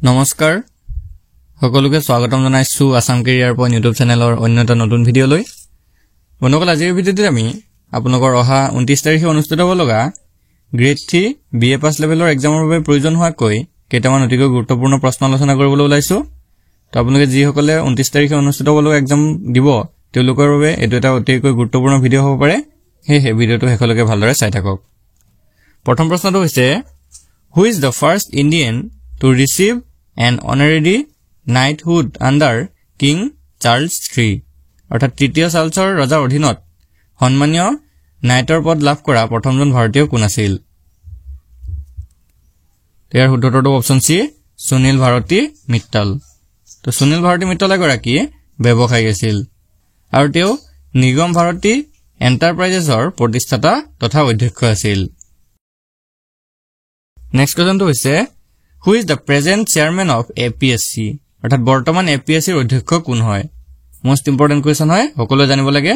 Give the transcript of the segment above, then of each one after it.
নমস্কাৰ সকলোকে স্বাগতম জনাইছো আসাম কেৰিয়াৰ পইণ্ট ইউটিউব চেনেলৰ অন্য এটা নতুন ভিডিঅ' লৈ বন্ধুসকল আজিৰ ভিডিঅ'টোত আমি আপোনালোকৰ অহা 29 তাৰিখে অনুষ্ঠিত হ'ব লগা গ্ৰেড 3 বিএ পাছ লেভেলৰ এক্সামৰ বাবে প্ৰয়োজন হোৱাকৈ কেইটামান অতিকৈ গুৰুত্বপূৰ্ণ প্ৰশ্ন আলোচনা কৰিবলৈ ওলাইছো তো আপোনালোকে যিসকলে 29 তাৰিখে অনুষ্ঠিত হ'ব লগা এক্সাম দিব তেওঁলোকৰ বাবে এটো এটা অতিকৈ গুৰুত্বপূৰ্ণ ভিডিঅ' হ'ব পাৰে সেই ভিডিঅ'টো হেকলৈকে ভালদৰে চাই থাকক প্ৰথম প্ৰশ্নটো হৈছে who is the first Indian to receive an honorary knighthood under King Charles III অৰ্থাৎ তৃতীয় চাৰ্লছৰ ৰজাৰ অধীনত সন্মানীয় নাইটৰ পদ লাভ কৰা প্ৰথমজন ভাৰতীয় কোন আছিল ইয়াৰ শুদ্ধটো অপচন সি সুনীল ভাৰতী মিত্তল তো সুনীল ভাৰতী মিত্তল এগৰাকী ব্যৱসায়ী আছিল আৰু তেওঁ নিগম ভাৰতী এন্টাৰপ্ৰাইজেছৰ প্ৰতিষ্ঠাতা তথা অধ্যক্ষ আছিল নেক্সট কোৱেশ্চনটো হৈছে Who is the present chairman of APSC? অৰ্থাৎ বৰ্তমান APSC ৰ অধ্যক্ষ কোন হয় মোস্ট ইম্পৰ্টেন্ট কোৱেশ্চন হয় সকলোৱে জানিব লাগে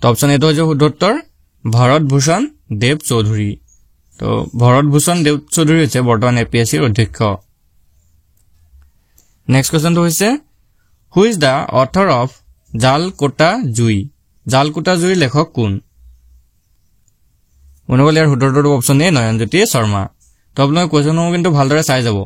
তো অপচন এটো হৈছে শুদ্ধ উত্তৰ ভাৰত ভূষণ দেৱ চৌধুৰী তো ভাৰত ভূষণ দেৱ চৌধুৰী হৈছে বৰ্তমান APSC ৰ অধ্যক্ষ নেক্সট কোৱেশ্চনটো হৈছে Who is the author of জালকোটা জুই জালকোটা জুইৰ লেখক কোন মনোবল ইয়াৰ শুদ্ধ উত্তৰটো অপচন এ নয়নজ্যোতি শৰ্মা তো আপোনালোকে কোৱেশ্চনসমূহ কিন্তু ভালদৰে চাই যাব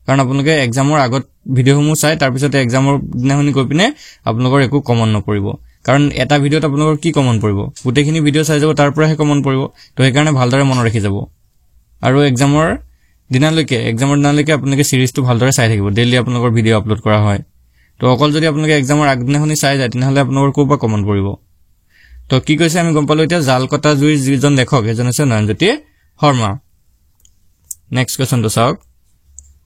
কাৰণ আপোনালোকে এক্সামৰ আগত ভিডিঅ'সমূহ চাই তাৰ পিছতে এক্সামৰ দিনাখনি গৈ পিনে আপোনালোকৰ একো কমন নপৰিব কাৰণ এটা ভিডিঅ'ত আপোনালোকৰ কি কমন পৰিব গোটেইখিনি ভিডিঅ' চাই যাব তাৰ পৰাহে কমন পৰিব তো সেইকাৰণে ভালদৰে মনত ৰাখি যাব আৰু এক্সামৰ দিনালৈকে আপোনালোকে সিৰিজটো ভালদৰে চাই থাকিব ডেইলি আপোনালোকৰ ভিডিঅ' আপলোড কৰা হয় তো অকল যদি আপোনালোকে এক্সামৰ আগদিনাখনি চাই যায় তেনেহলে আপোনালোকৰ কোপা কমন পৰিব তো কি কৈছে আমি গম পালো এতিয়া জালকটা জুইৰ যিজন লেখক এজন আছে Nayanjyoti Sharma Next question to solve.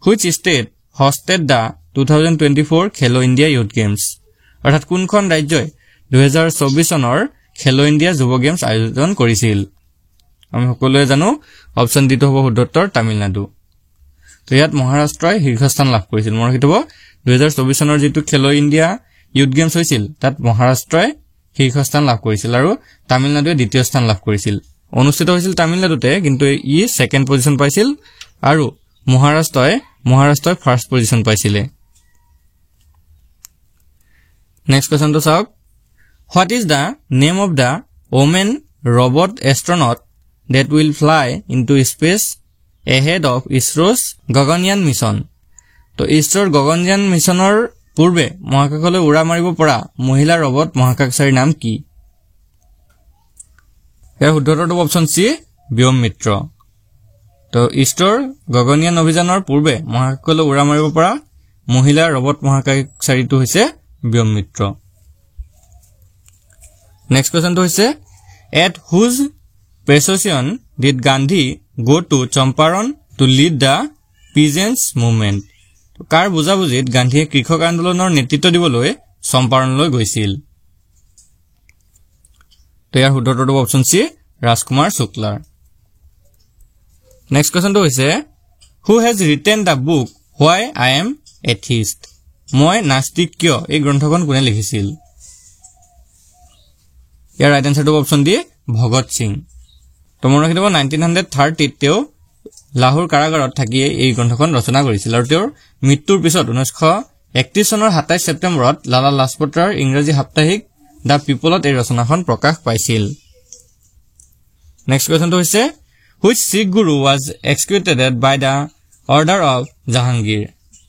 Which state hosted the 2024 Khelo India Youth Games? অৰ্থাৎ কোনখন ৰাজ্যই 2024 চনৰ খেলো ইণ্ডিয়া যুৱ গেমছ আয়োজন কৰিছিল আমি সকলোৱে জানো অপচন ডি টো হ'ব শুদ্ধ উত্তৰ তামিলনাডু তো ইয়াত মহাৰাষ্ট্ৰই শীৰ্ষস্থান লাভ কৰিছিল মোৰ কিটো 2024 চনৰ যেটো খেলো ইণ্ডিয়া ইউথ গেমছ হৈছিল তাত মহাৰাষ্ট্ৰই শীৰ্ষস্থান লাভ কৰিছিল আৰু তামিলনাডুৱে দ্বিতীয় স্থান লাভ কৰিছিল অনুষ্ঠিত হৈছিল তামিলনাডুতে কিন্তু ই সেকেন্ড পজিশন পাইছিল আৰু মহাৰাষ্ট্ৰই ফাৰ্স্ট পজিশন পাইছিলে নেক্সট কোৱেশ্চন তো চাওক What is the name of the woman robot astronaut that will fly into space ahead of ISRO's Gaganyaan mission তো ইছৰোৰ গগনয়ান মিছনৰ পূৰ্বে মহাকাশলৈ উৰা মাৰিব পৰা মহিলা ৰবট মহাকাশচাৰীৰ নাম কি ইয়াৰ শুদ্ধটো অপচন সি ব্যোম মিত্ৰ তো ইষ্টৰ গগনয়ান অভিযানৰ পূৰ্বে মহাকাশলৈ উৰা মাৰিব পৰা মহিলা ৰবট মহাকাশচাৰীটো হৈছে ব্যোম মিত্ৰ নেক্সট কোৱেশ্চনটো হৈছে At whose persuasion did Gandhi go to Champaran to lead the peasants movement তো কাৰ বুজাবুজিত গান্ধীয়ে কৃষক আন্দোলনৰ নেতৃত্ব দিবলৈ চম্পাৰণলৈ গৈছিল তো ইয়াৰ শুদ্ধটো অপচন সি ৰাজকুমাৰ শুক্লাৰ নেক্সট কোৱেশ্চনটো হৈছে Who has written the book Why I Am Atheist মই নাস্তিক কিয় এই গ্ৰন্থখন কোনে লিখিছিল ইয়াৰ ৰাইট আনসাৰটো অপচন ডি ভগত সিং তো মনত ৰাখিব 1930 তেওঁ লাহোৰ কাৰাগাৰত থাকি এই গ্ৰন্থখন ৰচনা কৰিছিল আৰু তেওঁৰ মৃত্যুৰ পিছত 1931 চনৰ 27 ছেপ্টেম্বৰত লালা লাজপত ৰায়ৰ ইংৰাজী সাপ্তাহিক The People এই ৰচনাখন প্ৰকাশ পাইছিল নেক্সট কোৱেশ্চনটো হৈছে Which Sikh Guru was executed by the order of Jahangir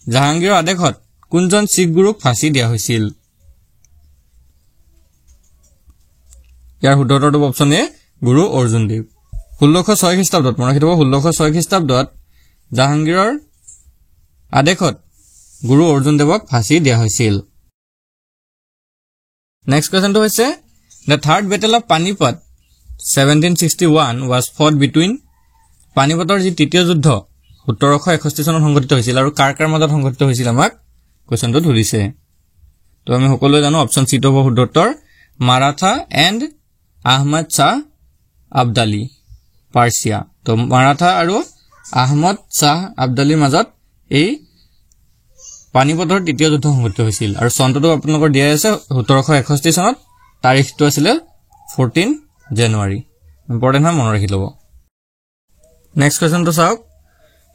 জাহাংগীৰৰ আদেশত কোনজন শিখ গুৰুক ফাঁসি দিয়া হৈছিল ইয়াৰ শুদ্ধটো অপচন এ গুৰু অৰ্জুন দেৱ 1606 খ্ৰীষ্টাব্দত মনত ৰাখিব 1606 খ্ৰীষ্টাব্দত জাহাংগীৰৰ আদেশত গুৰু অৰ্জুন দেৱক ফাঁসি দিয়া হৈছিল Next question to is the third battle of Panipat 1761 was fought between Panipator ji titiyo juddho 1761 চনত সংঘটিত হৈছিল আৰু কাৰ মাজত সংঘটিত হৈছিল আমাক কোৱেশ্চনটো ধৰিছে তো আমি সকলোৱে জানো অপচন সি টো হ'ব শুদ্ধ উত্তৰ মাৰাঠা এণ্ড আহমদ শাহ আবদালি পাৰ্চিয়া তো মাৰাঠা আৰু আহমদ শাহ আবদালিৰ মাজত এই পানিপথৰ তৃতীয় যুদ্ধ সংঘটিত হৈছিল আৰু চনটো আপোনালোকৰ দিয়া আছে 1761 চনত তাৰিখটো আছিল 14 জানুৱাৰী ইম্পৰ্টেন্ট হয় মনত ৰাখি লব নেক্সট কোৱেশ্চন তো চাওক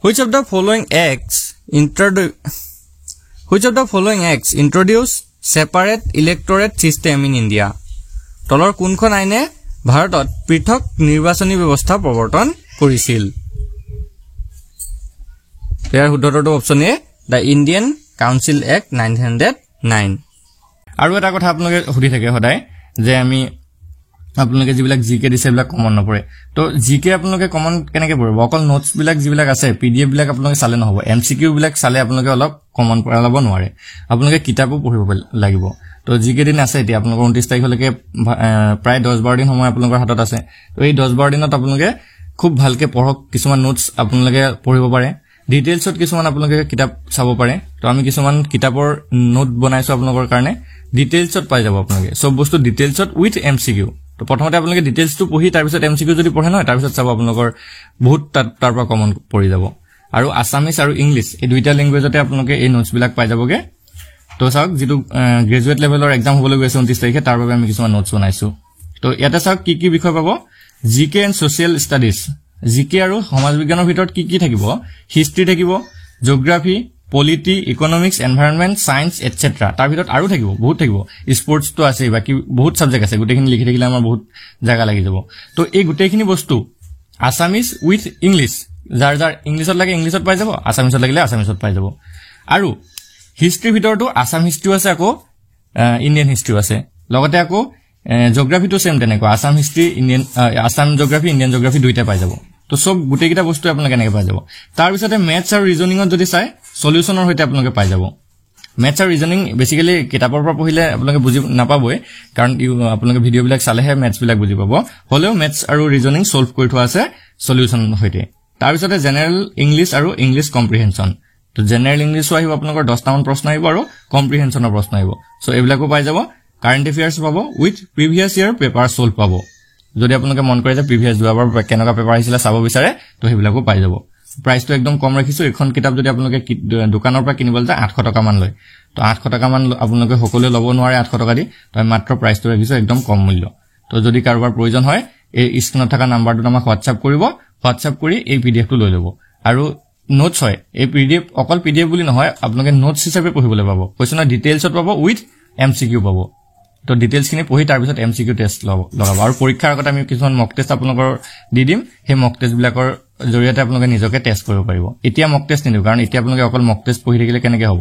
Which of the following acts Which of the following acts introduce separate electorate system in India? তলৰ কোনখন আইনে ভাৰতত পৃথক নিৰ্বাচনী ব্যৱস্থা প্ৰৱৰ্তন কৰিছিল? ইয়াৰ শুদ্ধটো option A the Indian council act 1909 আৰু এটা কথা আপোনালোকে সুধি থাকে সদায় যে আমি আপোনালোকে যিবিলাক জিকে দিছে এইবিলাক কমন নপৰে তো জিকে আপোনালোকে কমন কেনেকৈ পৰিব অকল নোটছ বিলাক যিবিলাক আছে পিডিএফ বিলাক আপোনালোকে চালে নহব এমসিকিউ বিলাক চালে আপোনালোকে অলপ কমন পেলাব নোৱাৰে আপোনালোকে কিতাপো পঢ়িব লাগিব তো জিকে দিন আছে এতিয়া আপোনালোকৰ 29 তাৰিখলৈকে প্ৰায় 10-12 দিন সময় আপোনালোকৰ হাতত আছে তো এই 10-12 দিনত আপোনালোকে খুব ভালকে পঢ়ক কিছুমান নোটছ আপোনালোকে পঢ়িব পাৰে ডিটেইলছত কিছুমান আপোনালোকে কিতাপ চাব পাৰে তো আমি কিছুমান কিতাপৰ নোট বনাইছো আপোনালোকৰ কাৰণে ডিটেইলছত পাই যাব আপোনালোকে সব বস্তু ডিটেইলছত উইথ এমসিকিউ তো প্ৰথমতে আপোনালোকে ডিটেইলছটো পঢ়ি তাৰ পিছত এমসিকিউ যদি পঢ়ে নহয় তাৰ পিছত চাব আপোনালোকৰ বহুত তাৰ পৰা কমন পৰি যাব আৰু আসামিজ আৰু ইংলিশ এই দুইটা ল্যাঙ্গুৱেজতে আপোনালোকে এই নোটছ বিলাক পাই যাবগে তো চাওক যেটো গ্ৰেজুৱেট লেভেলৰ এক্সাম হ'বলৈ গৈছে 29 তাৰিখে তাৰ বাবে আমি কিছুমান নোটছ বনাইছো তো ইয়াতে চাওক কি বিষয় পাব জিকে এণ্ড সোশিয়েল ষ্টাডিজ জিকে আৰু সমাজ বিজ্ঞানৰ ভিতৰত কি থাকিব হিষ্ট্ৰি থাকিব geography polity economics environment science etcetera তাৰ ভিতৰত আৰু থাকিব বহুত থাকিব স্পৰ্টছ তো আছে বাকি বহুত সাবজেক্ট আছে গুটেখিনি লিখি থাকিলে আমাৰ বহুত জায়গা লাগি যাব তো এই গুটেখিনি বস্তু আসামিজ উইথ ইংলিশ যাৰ ইংলিশত লাগে ইংলিশত পাই যাব আসামিজত লাগিলে আসামিজত পাই যাব আৰু হিষ্ট্ৰি ভিতৰটো আসাম হিষ্ট্ৰি আছে আকৌ ইণ্ডিয়ান হিষ্ট্ৰি আছে লগতে আকৌ জিওগ্ৰাফি তো সেম তেনেকৈ Assam history Indian Assam geography Indian geography দুইটা পাই যাব তো সব গুটেকিটা বস্তু আপোনালোকে কেনেকৈ পাই যাব তাৰ পিছতে ম্যাথছ আৰু ৰিজনিংত যদি চাই সলিউশনৰ হৈতে আপোনালোকে পাই যাব ম্যাথছ আৰু ৰিজনিং বেসিক্যালি কিতাপৰ পৰা পঢ়িলে আপোনালোকে বুজি নাপাবই কাৰণ আপোনালোকে ভিডিও বিলাক চালেহে ম্যাথছ বিলাক বুজি পাব হলেও ম্যাথছ আৰু ৰিজনিং সলভ কৰি থোৱা আছে সলিউশন হৈতে তাৰ পিছতে জেনাৰেল ইংলিশ আৰু ইংলিশ কম্প্ৰিহেনশন তো জেনাৰেল ইংলিশো আহিব আপোনালোকৰ 10টা মান প্ৰশ্ন আহিব আৰু কম্প্ৰিহেনশনৰ প্ৰশ্ন আহিব সো এইবিলাকো পাই যাব কাৰেন্ট এফেয়াৰ্স পাব উইথ প্ৰিভিয়াস ইয়াৰ পেপাৰ সলভ পাব যদি আপোনালোকে মন কৰে যে প্ৰিভিয়াস যোৱাবাৰ কেনেকা পেপাৰ আহিছিল চাব বিচাৰে তো সেইবিলাকো পাই যাব প্ৰাইসটো একদম কম ৰাখিছো এখন কিতাপ যদি আপোনালোকে দোকানৰ পৰা কিনিবলৈ যায় 800 টকা মান লয় তো 800 টকা মান আপোনালোকে সকলোৱে ল'ব নোৱাৰে 800 টকা দি তো মাত্ৰ প্ৰাইসটো ৰাখিছো একদম কম মূল্য তো যদি কাৰোবাৰ প্ৰয়োজন হয় এই স্ক্ৰিনত থকা নাম্বাৰটো আমাক হোৱাটছআপ কৰিব হোৱাটছআপ কৰি এই পিডিএফটো লৈ ল'ব আৰু নোটছ হয় এই পিডিএফ অকল পিডিএফ বুলি নহয় আপোনালোকে নোটছ হিচাপে পঢ়িবলৈ পাব কোৱেশ্চনৰ ডিটেইলছত পাব উইথ এমসিকিউ পাব তো ডিটেইলছ খিনি পঢ়ি তাৰ পিছত এমসিকিউ টেষ্ট লগাব আৰু পৰীক্ষাৰ আগতে আমি কিছুমান মক টেষ্ট আপোনালোকৰ দি দিম সেই মক টেষ্ট বিলাকৰ জৰিয়তে আপোনালোকে নিজকে টেষ্ট কৰিব পাৰিব এতিয়া মক টেষ্ট নিদিও কাৰণ এতিয়া আপোনালোকে অকল মক টেষ্ট পঢ়ি থাকিলে কেনেকৈ হ'ব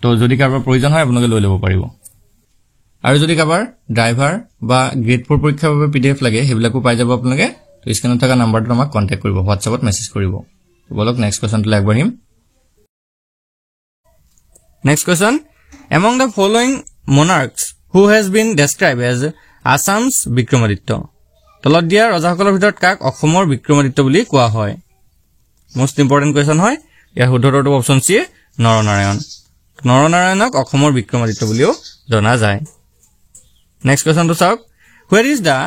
তো যদি কাৰোবাৰ প্ৰয়োজন হয় আপোনালোকে লৈ ল'ব পাৰিব আৰু যদি কাৰোবাৰ ড্ৰাইভাৰ বা গ্ৰেড 4 পৰীক্ষাৰ বাবে পিডিএফ লাগে সেইবিলাকো পাই যাব আপোনালোকে তো স্ক্ৰিনত থকা নাম্বাৰটো আমাক কন্টাক্ট কৰিব হোৱাটছআপত মেছেজ কৰিব বলক নেক্সট কোৱেশ্চনটো আগবাঢ়িম next question among the following monarchs who has been described as Assam's Bikramaditya তলত দিয়া ৰজাসকলৰ ভিতৰত কাক অসমৰ বিক্ৰমাদিত্য বুলি কোৱা হয় মোস্ট ইম্পৰ্টেন্ট কোৱেশ্চন হয় ইয়াৰ শুদ্ধটো অপচন সি নৰনাৰায়ণক অসমৰ বিক্ৰমাদিত্য বুলিও জনা যায় নেক্সট কোৱেশ্চনটো চাওক where is the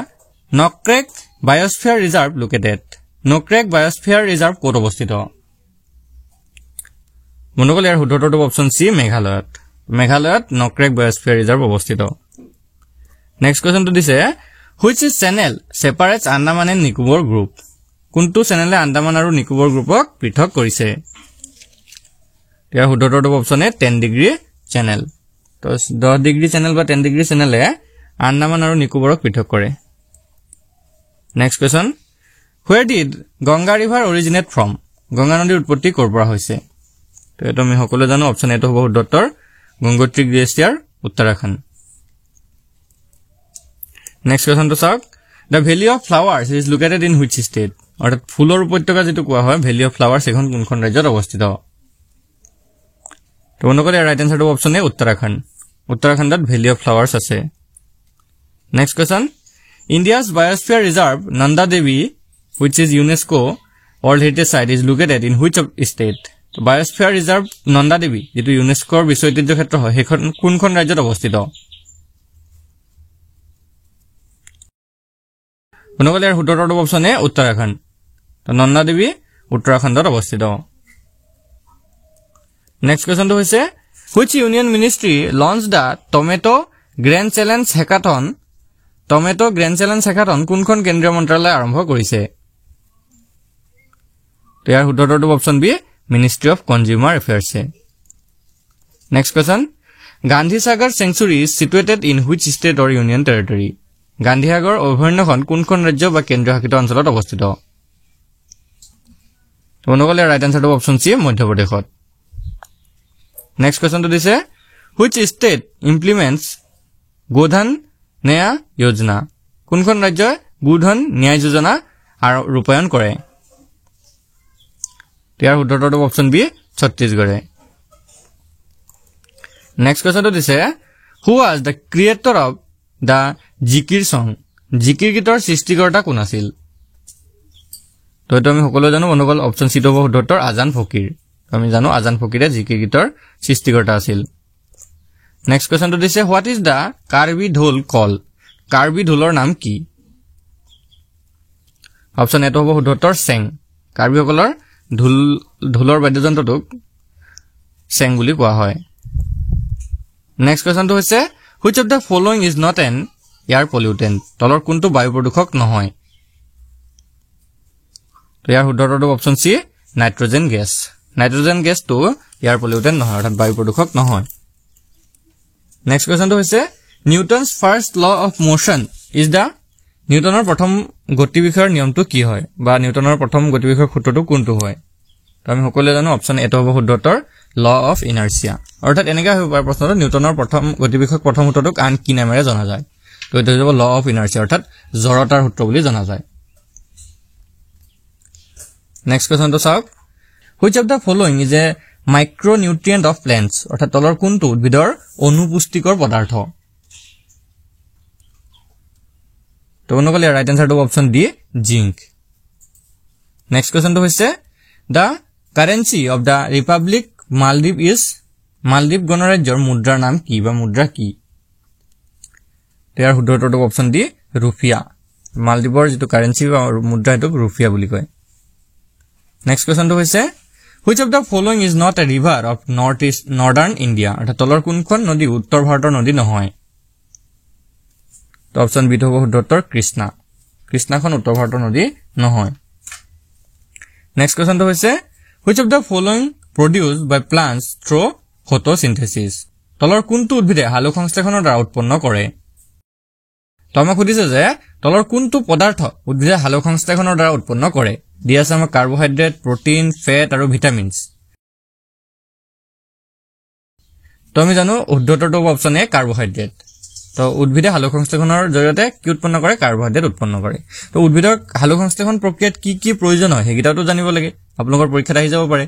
Nokrek Biosphere Reserve located Nokrek Biosphere Reserve ক'ত অৱস্থিত মনোকল ইয়াৰ শুদ্ধটো অপচন সি মেঘালয়ত Nokrek Biosphere Reserve অৱস্থিত নেক্সট কোৱেশ্চনটো দিছে which channel separates Andaman and Nicobar group কোনটো চেনেলে আন্দামান আৰু নিকোবৰ গ্ৰুপক পৃথক কৰিছে ইয়াৰ শুদ্ধটো অপচন এ 10 ডিগ্ৰী চেনেল তো 10 ডিগ্ৰী চেনেল বা 10 ডিগ্ৰী চেনেলে আন্দামান আৰু নিকোবৰক পৃথক কৰে next question where did Ganga river originate from Ganga নদীৰ উৎপত্তি ক'ৰ পৰা হৈছে তো এটা আমি সকলোৱে জানো অপচন এটো হ'ব doctor Gangotri glacier Uttarakhand next question তো চাওক the valley of flowers is located in which state অৰ্থাৎ ফুলৰ উপত্যকা যেটো কোৱা হয় ভ্যালি অফ ফ্লাৱাৰ্স এখন কোনখন ৰাজ্যত অৱস্থিত তো অনুকলে ৰাইট আনসাৰটো অপচন এ উত্তৰাখণ্ডত ভ্যালি অফ ফ্লাৱাৰ্স আছে next question India's biosphere reserve Nanda Devi which is UNESCO World Heritage Site is located in which state তো biosphere reserve Nanda Devi যেটো UNESCO ৰ বিশ্ব ঐতিহ্য ক্ষেত্ৰ হয় হেখন কোনখন ৰাজ্যত অৱস্থিত অনুকলে ইয়াৰ শুদ্ধটো অপচন এ উত্তৰাখণ্ড তো নন্দা দেৱী উত্তৰাখণ্ডত অৱস্থিত নেক্সট কোৱেশ্চনটো হৈছে which union ministry launched the tomato grand challenge hackathon কোনখন কেন্দ্ৰীয় মন্ত্ৰালয়ে আৰম্ভ কৰিছে তো ইয়াৰ শুদ্ধটো option B ministry of consumer এফেয়াৰ্ছে next question Gandhi Sagar sanctuary is situated in which state or union territory Gandhi Sagar অভয়াৰণ্যখন কোনখন ৰাজ্য বা কেন্দ্ৰীয় শাসিত অঞ্চলত অৱস্থিত বন্ধুসকল ৰাইট আনসাৰটো অপচন চি মধ্যপ্ৰদেশত নেক্সট কোৱেশ্চনটো দিছে হুইচ ষ্টেট ইমপ্লিমেণ্টছ গোধন ন্যায় যোজনা কোনখন ৰাজ্যই গোধন ন্যায় যোজনা ৰূপায়ণ কৰে ইয়াৰ উত্তৰটো অপচন বি ছত্তীশগড়ে নেক্সট কোৱেশ্চনটো দিছে who was the creator of the Zikir song Zikir গীতৰ সৃষ্টিকৰ্তা কোন আছিল তো এইটো আমি সকলোৱে জানো বন্ধুসকল অপচন চি হ'ব উত্তৰ আজান ফকিৰ আমি জানো আজান ফকিৰে জিকিৰ গীতৰ সৃষ্টিকৰ্তা আছিল নেক্সট কোৱেশ্চনটো দিছে হোৱাট ইজ দ্য কাৰ্বি ঢোল কল কাৰ্বি ঢোলৰ নাম কি অপচন এটো হ'ব উত্তৰ চেং কাৰ্বিসকলৰ ঢোলৰ বাদ্যযন্ত্ৰটোক চেং বুলি কোৱা হয় নেক্সট কোৱেশ্চনটো হৈছে which of the following is not an air pollutant তলৰ কোনটো বায়ু প্ৰদূষক নহয় তো ইয়াৰ উত্তৰটো অপচন চি নাইট্ৰজেন গেছটো এয়াৰ পলিউটেণ্ট নহয় অৰ্থাৎ বায়ু প্ৰদূষক নহয় নেক্সট কোৱেশ্চনটো হৈছে Newton's first law of motion is the নিউটনৰ প্ৰথম গতিবিষয়ৰ নিয়মটো কি হয় বা নিউটনৰ প্ৰথম গতিবিষয়ৰ সূত্ৰটো কোনটো হয় তো আমি সকলোৱে জানো অপচন এটো হ'ব উত্তৰ ল অফ ইনাৰ্চিয়া অৰ্থাৎ এনেকা হ'ব পাৰে প্ৰশ্নটো নিউটনৰ প্ৰথম গতিবিষয়ক প্ৰথম সূত্ৰটোক আন কি নামেৰে জনা যায় তো এইটো হ'ব ল অফ ইনাৰ্চিয়া অৰ্থাৎ জড়তাৰ সূত্ৰ বুলি জনা যায় নেক্সট কোৱেশ্চনটো চাওক which of the following is a micronutrient of plants অৰ্থাৎ তলৰ কোনটো উদ্ভিদৰ অনুপুষ্টিকৰ পদাৰ্থ তো বন্ধুসকল ৰাইট আনসাৰটো অপচন ডি জিংক নেক্সট কোৱেশ্চনটো হৈছে the currency of the republic Maldives is Maldives গণৰাজ্যৰ মুদ্ৰাৰ নাম কি বা মুদ্ৰা কি ইয়াৰ উত্তৰটো অপচন ডি ৰুপিয়া মালদ্বীপৰ যিটো কাৰেন্সি বা মুদ্ৰা এইটোক ৰুপিয়া বুলি কয় নেক্সট কোৱেশ্চনটো হৈছে which of the following is not a river of northern India অৰ্থাৎ তলৰ কোনখন নদী উত্তৰ ভাৰতৰ নদী নহয় তো অপচন বি হ'ব উত্তৰ কৃষ্ণাখন উত্তৰ ভাৰতৰ নদী নহয় নেক্সট কোৱেশ্চনটো হৈছে which of the following produce by plants through photosynthesis তলৰ কোনটো উদ্ভিদে সালোক সংশ্লেষণৰ দ্বাৰা উৎপন্ন কৰে তো আমাক সুধিছে যে তলৰ কোনটো পদাৰ্থ উদ্ভিদে সালোক সংশ্লেষণৰ দ্বাৰা উৎপন্ন কৰে দিয়া আছে আমাক কাৰ্বহাইড্ৰেট প্ৰটিন ফেট আৰু ভিটামিনছ তো আমি জানো উত্তৰটো অপচন এ কাৰ্বহাইড্ৰেট তো উদ্ভিদে সালোক সংশ্লেষণৰ জৰিয়তে কি উৎপন্ন কৰে কাৰ্বহাইড্ৰেট উৎপন্ন কৰে তো উদ্ভিদৰ সালোক সংশ্লেষণ প্ৰক্ৰিয়াত কি প্ৰয়োজন হয় সেইকেইটাও জানিব লাগে আপোনালোকৰ পৰীক্ষাত আহি যাব পাৰে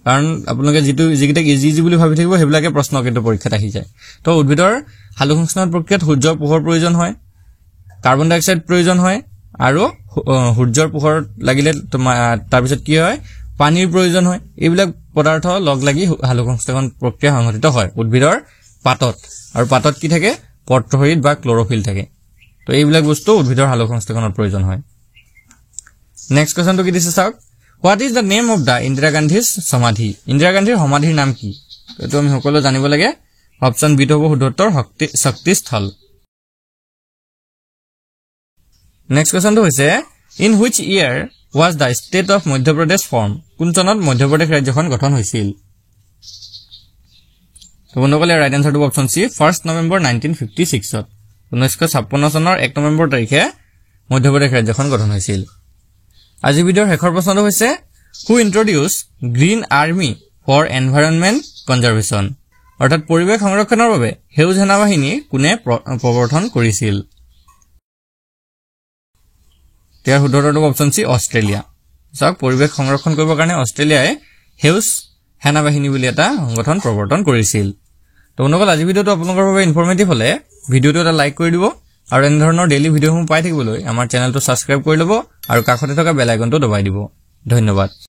কাৰণ আপোনালোকে যিকেইটা ইজি বুলি ভাবি থাকিব সেইবিলাকে প্ৰশ্ন কিন্তু পৰীক্ষাত আহি যায় তো উদ্ভিদৰ সালোক সংশ্লেষণ প্ৰক্ৰিয়াত সূৰ্যৰ পোহৰ প্ৰয়োজন হয় কাৰ্বন ডাই অক্সাইড প্ৰয়োজন হয় আৰু সূৰ্যৰ পোহৰ লাগিলে তাৰ পিছত কি হয় পানীৰ প্ৰয়োজন হয় এইবিলাক পদাৰ্থ লগ লাগি সালোক সংশ্লেষণ প্ৰক্ৰিয়া সংঘটিত হয় উদ্ভিদৰ পাতত আৰু পাতত কি থাকে পত্ৰহৰিত বা ক্লৰোফিল থাকে তো এইবিলাক বস্তু উদ্ভিদৰ সালোক সংশ্লেষণৰ প্ৰয়োজন হয় নেক্সট কোৱেশ্চনটো কি দিছে চাওক what is the name of the Indira গান্ধীৰ সমাধি ইন্দিৰা গান্ধীৰ সমাধিৰ নাম কি এইটো আমি সকলোৱে জানিব লাগে অপচন বি হ'ব উত্তৰ শক্তিস্থল নেক্সট কোৱেশ্চনটো হৈছে in which year was the state of Madhya Pradesh form কোন চনত মধ্যপ্ৰদেশ ৰাজ্যখন গঠন হৈছিল তো বন্ধুসকল ৰাইট আনসাৰটো অপচন চি 1 নৱেম্বৰ 1956 ত 1956 চনৰ 1 নৱেম্বৰ তাৰিখে মধ্যপ্ৰদেশ ৰাজ্যখন গঠন হৈছিল আজি ভিডিঅ'ৰ শেষৰ প্ৰশ্নটো হৈছে who introduce green army for environment conservation অৰ্থাৎ পৰিৱেশ সংৰক্ষণৰ বাবে সেউজ সেনা বাহিনী কোনে প্ৰৱৰ্তন কৰিছিল ইয়াৰ উত্তৰটো অপচন চি অষ্ট্ৰেলিয়া চাওক পৰিৱেশ সংৰক্ষণ কৰিবৰ কাৰণে অষ্ট্ৰেলিয়াই সেউজ সেনা বাহিনী বুলি এটা সংগঠন প্ৰৱৰ্তন কৰিছিল তো বন্ধুসকল আজি ভিডিঅ'টো আপোনালোকৰ বাবে ইনফৰমেটিভ হলে ভিডিঅ'টো এটা লাইক কৰি দিব আৰু এনে ধৰণৰ ডেইলি ভিডিঅ'সমূহ পাই থাকিবলৈ আমাৰ চেনেলটো সাবস্ক্ৰাইব কৰি ল'ব আৰু কাষতে থকা বেল আইকনটো দবাই দিব ধন্যবাদ